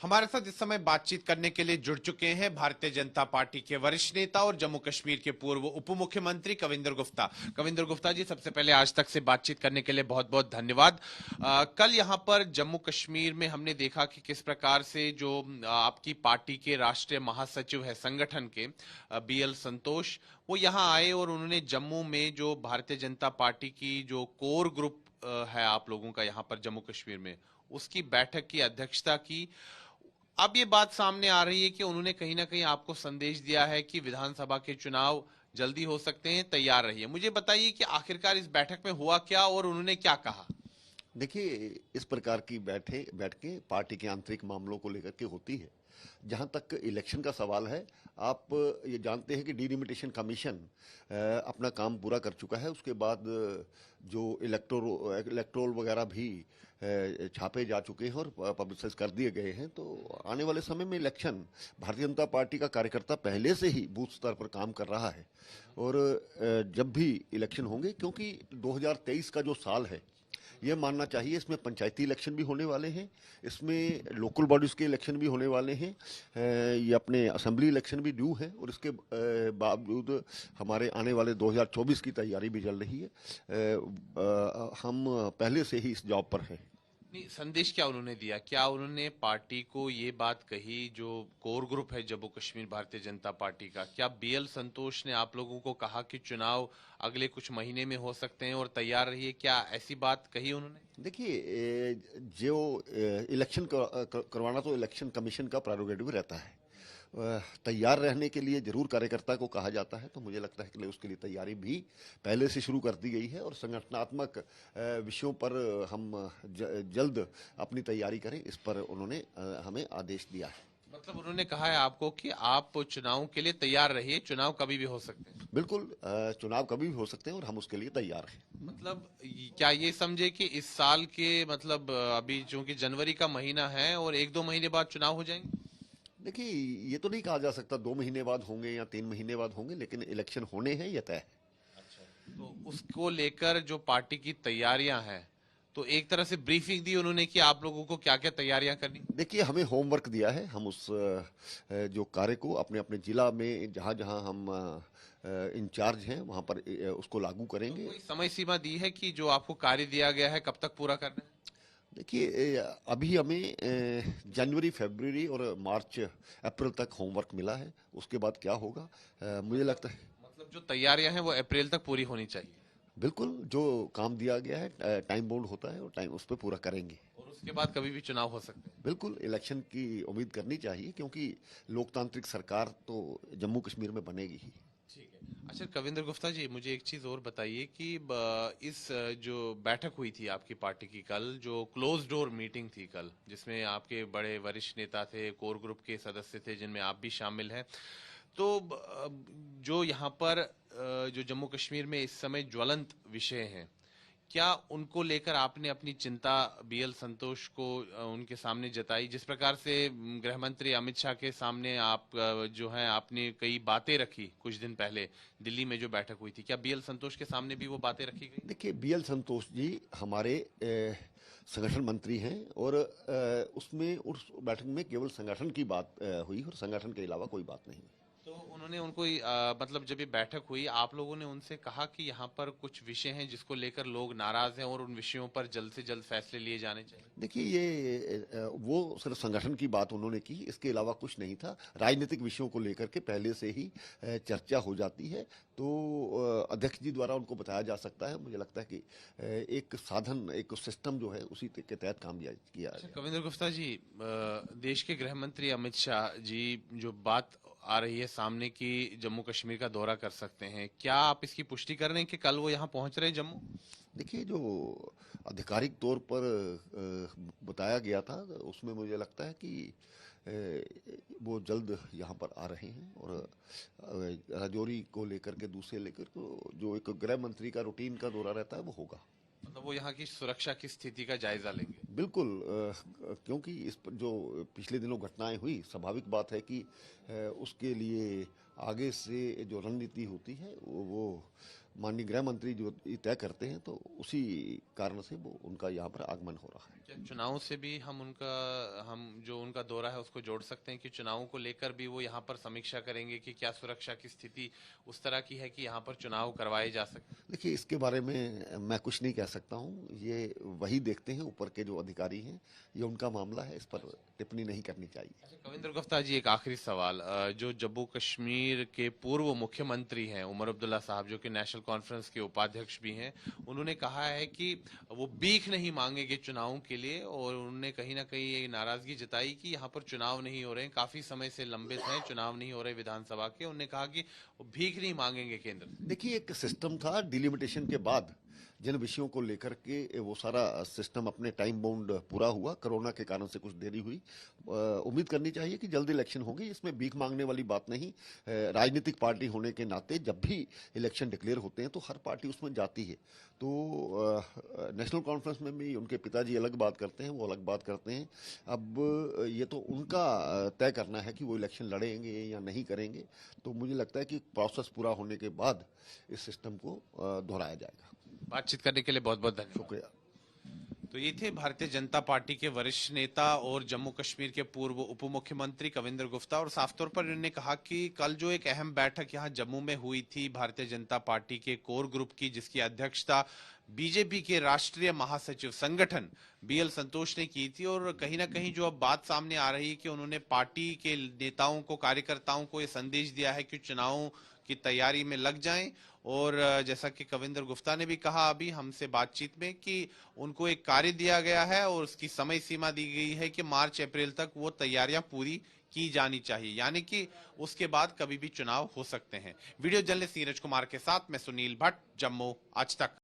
हमारे साथ इस समय बातचीत करने के लिए जुड़ चुके हैं भारतीय जनता पार्टी के वरिष्ठ नेता और जम्मू कश्मीर के पूर्व उप मुख्यमंत्री कविंदर गुप्ता। कविंदर गुप्ता जी, सबसे पहले आज तक से बातचीत करने के लिए बहुत बहुत धन्यवाद। कल यहां पर जम्मू कश्मीर में हमने देखा कि किस प्रकार से जो आपकी पार्टी के राष्ट्रीय महासचिव है संगठन के बीएल संतोष, वो यहां आए और उन्होंने जम्मू में जो भारतीय जनता पार्टी की जो कोर ग्रुप है आप लोगों का यहाँ पर जम्मू कश्मीर में, उसकी बैठक की अध्यक्षता की। अब ये बात सामने आ रही है कि उन्होंने कहीं ना कहीं आपको संदेश दिया है कि विधानसभा के चुनाव जल्दी हो सकते हैं, तैयार रहिए। मुझे बताइए कि आखिरकार इस बैठक में हुआ क्या और उन्होंने क्या कहा। देखिए, इस प्रकार की बैठकें पार्टी के आंतरिक मामलों को लेकर के होती है। जहां तक इलेक्शन का सवाल है, आप ये जानते हैं कि डिलिमिटेशन कमीशन अपना काम पूरा कर चुका है। उसके बाद जो इलेक्टोरल वगैरह भी छापे जा चुके हैं और पब्लिसाइज कर दिए गए हैं। तो आने वाले समय में इलेक्शन, भारतीय जनता पार्टी का कार्यकर्ता पहले से ही बूथ स्तर पर काम कर रहा है। और जब भी इलेक्शन होंगे, क्योंकि 2023 का जो साल है, ये मानना चाहिए, इसमें पंचायती इलेक्शन भी होने वाले हैं, इसमें लोकल बॉडीज़ के इलेक्शन भी होने वाले हैं, ये अपने असेंबली इलेक्शन भी ड्यू है। और इसके बावजूद हमारे आने वाले 2024 की तैयारी भी चल रही है। हम पहले से ही इस जॉब पर हैं। नहीं, संदेश क्या उन्होंने दिया? क्या उन्होंने पार्टी को ये बात कही, जो कोर ग्रुप है जम्मू कश्मीर भारतीय जनता पार्टी का, क्या बीएल संतोष ने आप लोगों को कहा कि चुनाव अगले कुछ महीने में हो सकते हैं और तैयार रहिए? क्या ऐसी बात कही उन्होंने? देखिए, जो इलेक्शन करवाना तो इलेक्शन कमीशन का प्रेरोगेटिव रहता है। तैयार रहने के लिए जरूर कार्यकर्ता को कहा जाता है, तो मुझे लगता है कि उसके लिए तैयारी भी पहले से शुरू कर दी गई है। और संगठनात्मक विषयों पर हम जल्द अपनी तैयारी करें, इस पर उन्होंने हमें आदेश दिया है। मतलब उन्होंने कहा है आपको कि आप चुनाव के लिए तैयार रहिए, चुनाव कभी भी हो सकते हैं। बिल्कुल, चुनाव कभी भी हो सकते हैं और हम उसके लिए तैयार हैं। मतलब क्या ये समझे कि इस साल के मतलब अभी चूंकि जनवरी का महीना है और एक दो महीने बाद चुनाव हो जाएंगे। देखिए, ये तो नहीं कहा जा सकता 2 महीने बाद होंगे या 3 महीने बाद होंगे, लेकिन इलेक्शन होने हैं, यह तय है। अच्छा, तो उसको लेकर जो पार्टी की तैयारियां हैं, तो एक तरह से ब्रीफिंग दी उन्होंने कि आप लोगों को क्या क्या तैयारियां करनी। देखिए, हमें होमवर्क दिया है। हम उस जो कार्य को अपने अपने जिला में जहाँ जहाँ हम इंचार्ज हैं, वहाँ पर उसको लागू तो करेंगे। कोई समय सीमा दी है कि जो आपको कार्य दिया गया है कब तक पूरा करना है? देखिए, अभी हमें जनवरी, फरवरी और मार्च, अप्रैल तक होमवर्क मिला है। उसके बाद क्या होगा, मुझे मतलब लगता है। मतलब जो तैयारियां हैं वो अप्रैल तक पूरी होनी चाहिए बिल्कुल, जो काम दिया गया है, टाइम बाउंड होता है और टाइम उस पर पूरा करेंगे। और उसके बाद कभी भी चुनाव हो सकते हैं। बिल्कुल, इलेक्शन की उम्मीद करनी चाहिए, क्योंकि लोकतांत्रिक सरकार तो जम्मू कश्मीर में बनेगी ही। ठीक है। अच्छा कविंद्र गुप्ता जी, मुझे एक चीज और बताइए कि इस जो बैठक हुई थी आपकी पार्टी की कल, जो क्लोज डोर मीटिंग थी कल, जिसमें आपके बड़े वरिष्ठ नेता थे, कोर ग्रुप के सदस्य थे, जिनमें आप भी शामिल हैं, तो जो यहाँ पर जो जम्मू कश्मीर में इस समय ज्वलंत विषय हैं, क्या उनको लेकर आपने अपनी चिंता बीएल संतोष को उनके सामने जताई? जिस प्रकार से गृह मंत्री अमित शाह के सामने आप जो है आपने कई बातें रखी कुछ दिन पहले दिल्ली में जो बैठक हुई थी, क्या बीएल संतोष के सामने भी वो बातें रखी गई? देखिए, बीएल संतोष जी हमारे संगठन मंत्री हैं। और उसमें उस बैठक में केवल संगठन की बात हुई, और संगठन के अलावा कोई बात नहीं। तो उन्होंने उनको मतलब जब ये बैठक हुई, आप लोगों ने उनसे कहा कि यहाँ पर कुछ विषय हैं जिसको लेकर लोग नाराज हैं और उन विषयों पर जल्द से जल्द फैसले लिए जाने चाहिए? देखिए, ये वो सिर्फ संगठन की बात उन्होंने की, इसके अलावा कुछ नहीं था। राजनीतिक विषयों को लेकर के पहले से ही चर्चा हो जाती है, तो अध्यक्ष जी द्वारा उनको बताया जा सकता है। मुझे लगता है कि एक साधन, एक सिस्टम जो है, उसी के तहत काम किया अच्छा गया। कविंद्र गुप्ता जी, देश के गृह मंत्री अमित शाह जी जो बात आ रही है सामने की जम्मू कश्मीर का दौरा कर सकते हैं, क्या आप इसकी पुष्टि कर रहे हैं कि कल वो यहाँ पहुंच रहे हैं जम्मू? देखिए, जो आधिकारिक तौर पर बताया गया था, उसमें मुझे लगता है कि वो जल्द यहाँ पर आ रहे हैं। और राजौरी को लेकर के, दूसरे लेकर को, जो एक गृह मंत्री का रूटीन का दौरा रहता है, वो होगा। मतलब वो यहाँ की सुरक्षा की स्थिति का जायजा लेंगे? बिल्कुल, क्योंकि इस पर जो पिछले दिनों घटनाएं हुई, स्वाभाविक बात है कि उसके लिए आगे से जो रणनीति होती है, वो माननीय गृह मंत्री जो ये तय करते हैं, तो उसी कारण से वो उनका यहाँ पर आगमन हो रहा है। क्या चुनाव से भी हम जो उनका दौरा है उसको जोड़ सकते हैं कि चुनावों को लेकर भी वो यहाँ पर समीक्षा करेंगे कि क्या सुरक्षा की स्थिति उस तरह की है कि यहाँ पर चुनाव करवाए जा सके? देखिए, इसके बारे में मैं कुछ नहीं कह सकता हूँ, ये वही देखते हैं, ऊपर के जो अधिकारी हैं, ये उनका मामला है, इस पर टिप्पणी नहीं करनी चाहिए। अच्छा, कविंद्र गुप्ता जी, एक आखिरी सवाल, जो जम्मू कश्मीर के पूर्व मुख्यमंत्री हैं उमर अब्दुल्ला साहब, जो कि नेशनल कॉन्फ्रेंस के उपाध्यक्ष भी हैं, उन्होंने कहा है कि वो भीख नहीं मांगेंगे चुनावों के लिए, और उन्होंने कहीं ना कहीं ये नाराजगी जताई कि यहाँ पर चुनाव नहीं हो रहे हैं, काफी समय से लंबित हैं, चुनाव नहीं हो रहे विधानसभा के। उन्होंने कहा कि वो भीख नहीं मांगेंगे केंद्र से। देखिए, एक सिस्टम था डिलिमिटेशन के बाद, जिन विषयों को लेकर के वो सारा सिस्टम अपने टाइम बाउंड पूरा हुआ, कोरोना के कारण से कुछ देरी हुई। उम्मीद करनी चाहिए कि जल्द इलेक्शन होंगे, इसमें भीख मांगने वाली बात नहीं। राजनीतिक पार्टी होने के नाते जब भी इलेक्शन डिक्लेयर होते हैं तो हर पार्टी उसमें जाती है। तो नेशनल कॉन्फ्रेंस में भी उनके पिताजी अलग बात करते हैं, वो अलग बात करते हैं। अब ये तो उनका तय करना है कि वो इलेक्शन लड़ेंगे या नहीं करेंगे। तो मुझे लगता है कि प्रोसेस पूरा होने के बाद इस सिस्टम को दोहराया जाएगा। बातचीत करने के लिए बहुत बहुत धन्यवाद। शुक्रिया। तो ये थे भारतीय जनता पार्टी के वरिष्ठ नेता और जम्मू कश्मीर के पूर्व उप मुख्यमंत्री कविंद्र गुप्ता, और साफ तौर पर इन्होंने कहा कि कल जो एक अहम बैठक यहां जम्मू में हुई थी भारतीय जनता पार्टी के कोर ग्रुप की, जिसकी अध्यक्षता बीजेपी के राष्ट्रीय महासचिव संगठन बीएल संतोष ने की थी, और कहीं ना कहीं जो अब बात सामने आ रही है कि उन्होंने पार्टी के नेताओं को, कार्यकर्ताओं को ये संदेश दिया है कि चुनावों की तैयारी में लग जाएं। और जैसा कि कविंद्र गुप्ता ने भी कहा अभी हमसे बातचीत में कि उनको एक कार्य दिया गया है और उसकी समय सीमा दी गई है कि मार्च अप्रैल तक वो तैयारियां पूरी की जानी चाहिए, यानी कि उसके बाद कभी भी चुनाव हो सकते हैं। वीडियो जर्नलिस्ट नीरज कुमार के साथ मैं सुनील भट्ट, जम्मू आज तक।